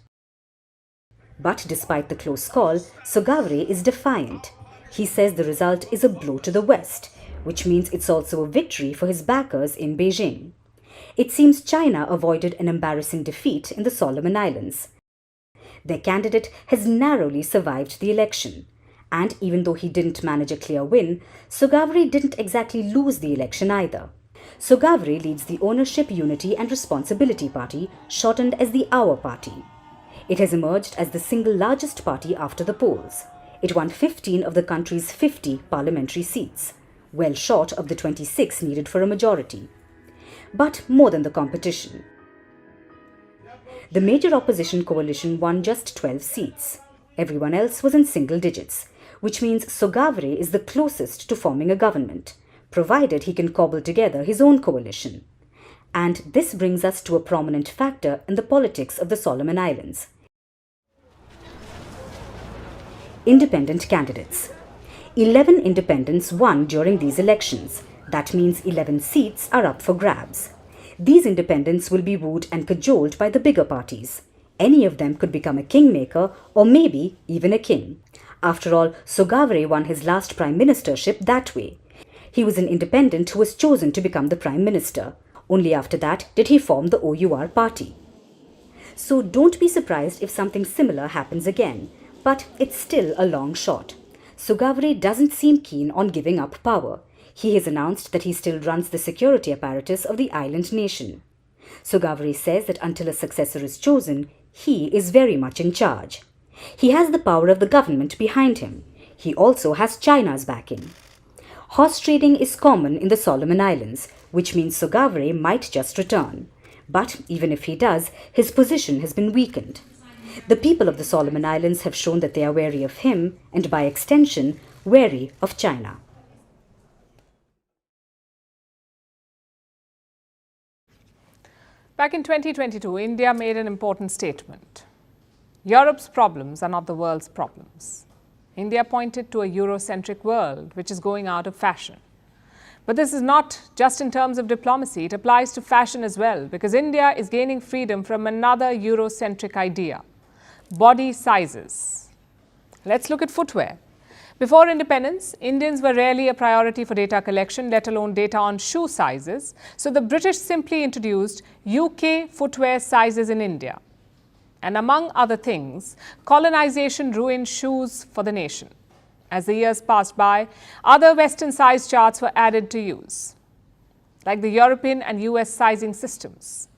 But despite the close call, Sogavare is defiant. He says the result is a blow to the West, which means it's also a victory for his backers in Beijing. It seems China avoided an embarrassing defeat in the Solomon Islands. Their candidate has narrowly survived the election. And even though he didn't manage a clear win, Sogavare didn't exactly lose the election either. Sogavare leads the Ownership, Unity and Responsibility Party, shortened as the Our Party. It has emerged as the single largest party after the polls. It won 15 of the country's 50 parliamentary seats, well short of the 26 needed for a majority. But more than the competition. The major opposition coalition won just 12 seats. Everyone else was in single digits, which means Sogavare is the closest to forming a government, provided he can cobble together his own coalition. And this brings us to a prominent factor in the politics of the Solomon Islands. Independent candidates. 11 independents won during these elections. That means 11 seats are up for grabs. These independents will be wooed and cajoled by the bigger parties. Any of them could become a kingmaker or maybe even a king. After all, Sogavare won his last prime ministership that way. He was an independent who was chosen to become the prime minister. Only after that did he form the OUR party. So don't be surprised if something similar happens again. But it's still a long shot. Sogavare doesn't seem keen on giving up power. He has announced that he still runs the security apparatus of the island nation. Sogavare says that until a successor is chosen, he is very much in charge. He has the power of the government behind him. He also has China's backing. Horse trading is common in the Solomon Islands, which means Sogavare might just return. But even if he does, his position has been weakened. The people of the Solomon Islands have shown that they are wary of him and, by extension, wary of China. Back in 2022, India made an important statement. Europe's problems are not the world's problems. India pointed to a Eurocentric world which is going out of fashion. But this is not just in terms of diplomacy, it applies to fashion as well, because India is gaining freedom from another Eurocentric idea: body sizes. Let's look at footwear. Before independence, Indians were rarely a priority for data collection, let alone data on shoe sizes. So the British simply introduced UK footwear sizes in India. And among other things, colonization ruined shoes for the nation. As the years passed by, other Western size charts were added to use, like the European and US sizing systems.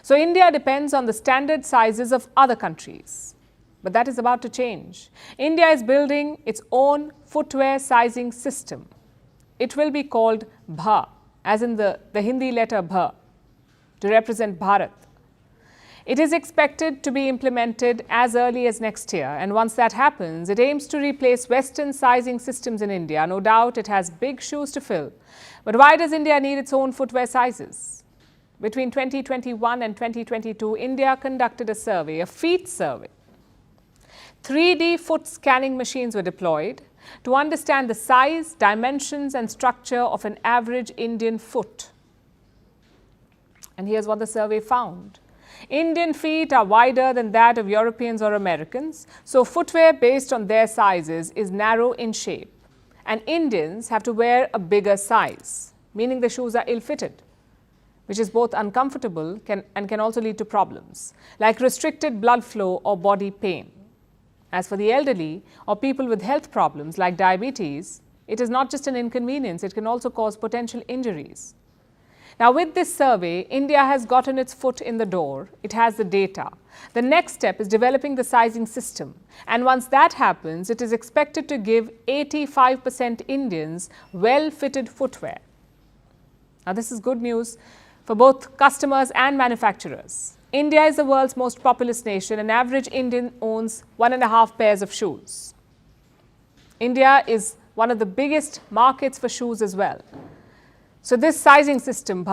So India depends on the standard sizes of other countries. But that is about to change. India is building its own footwear sizing system. It will be called BHA, as in the Hindi letter BH, to represent Bharat. It is expected to be implemented as early as next year, and once that happens, it aims to replace Western sizing systems in India. No doubt it has big shoes to fill. But why does India need its own footwear sizes? Between 2021 and 2022, India conducted a survey, a feet survey. 3D foot scanning machines were deployed to understand the size, dimensions and structure of an average Indian foot. And here's what the survey found. Indian feet are wider than that of Europeans or Americans, so footwear based on their sizes is narrow in shape. And Indians have to wear a bigger size, meaning the shoes are ill-fitted, which is both uncomfortable and can also lead to problems, like restricted blood flow or body pain. As for the elderly or people with health problems like diabetes, it is not just an inconvenience, it can also cause potential injuries. Now, with this survey, India has gotten its foot in the door. It has the data. The next step is developing the sizing system. And once that happens, it is expected to give 85% Indians well-fitted footwear. Now, this is good news for both customers and manufacturers. India is the world's most populous nation. An average Indian owns 1.5 pairs of shoes. India is one of the biggest markets for shoes as well. So this sizing system,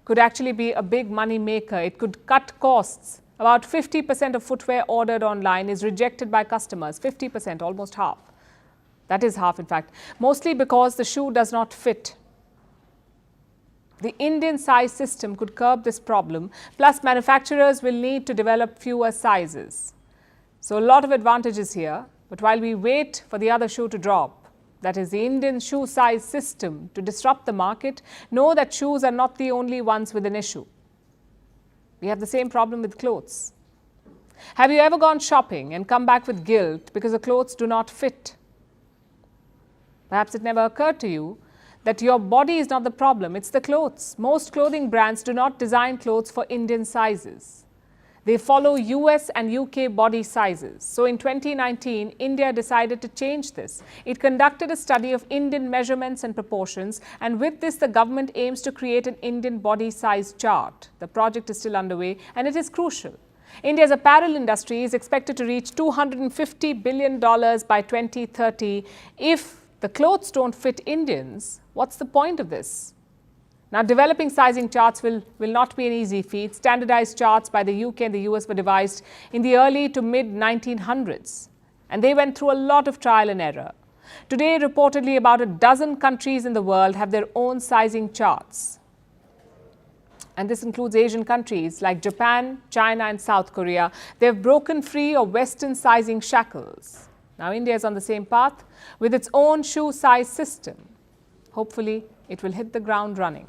could actually be a big money maker. It could cut costs. About 50% of footwear ordered online is rejected by customers. 50%, almost half. That is half, in fact. Mostly because the shoe does not fit. The Indian size system could curb this problem. Plus, manufacturers will need to develop fewer sizes. So a lot of advantages here. But while we wait for the other shoe to drop, that is the Indian shoe size system, to disrupt the market, know that shoes are not the only ones with an issue. We have the same problem with clothes. Have you ever gone shopping and come back with guilt because the clothes do not fit? Perhaps it never occurred to you that your body is not the problem, it's the clothes. Most clothing brands do not design clothes for Indian sizes. They follow US and UK body sizes. So in 2019, India decided to change this. It conducted a study of Indian measurements and proportions, and with this, the government aims to create an Indian body size chart. The project is still underway, and it is crucial. India's apparel industry is expected to reach $250 billion by 2030. If the clothes don't fit Indians, what's the point of this? Now, developing sizing charts will not be an easy feat. Standardized charts by the UK and the US were devised in the early to mid-1900s, and they went through a lot of trial and error. Today, reportedly, about a dozen countries in the world have their own sizing charts. And this includes Asian countries like Japan, China and South Korea. They've broken free of Western sizing shackles. Now, India is on the same path with its own shoe size system. Hopefully, it will hit the ground running.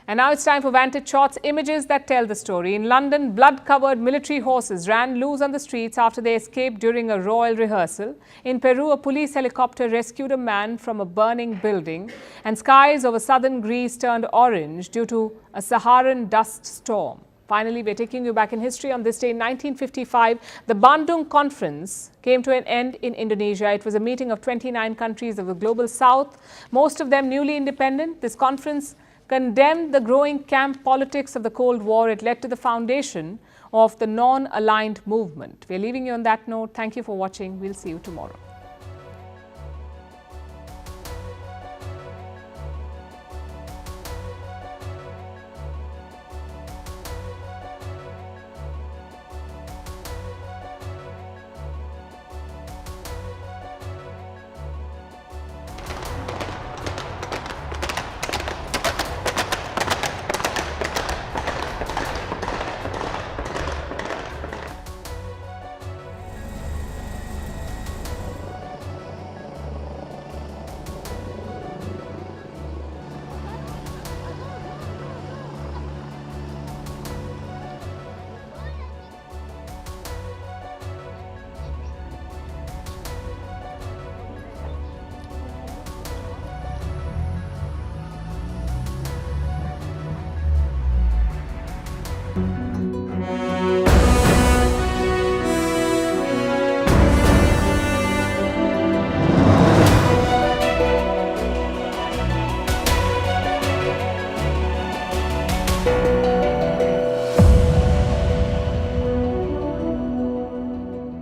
And now it's time for Vantage Shots, images that tell the story. In London, blood-covered military horses ran loose on the streets after they escaped during a royal rehearsal. In Peru, a police helicopter rescued a man from a burning building. And skies over southern Greece turned orange due to a Saharan dust storm. Finally, we're taking you back in history. On this day in 1955, the Bandung Conference came to an end in Indonesia. It was a meeting of 29 countries of the global south, most of them newly independent. This conference condemned the growing camp politics of the Cold War. It led to the foundation of the non-aligned movement. We're leaving you on that note. Thank you for watching. We'll see you tomorrow.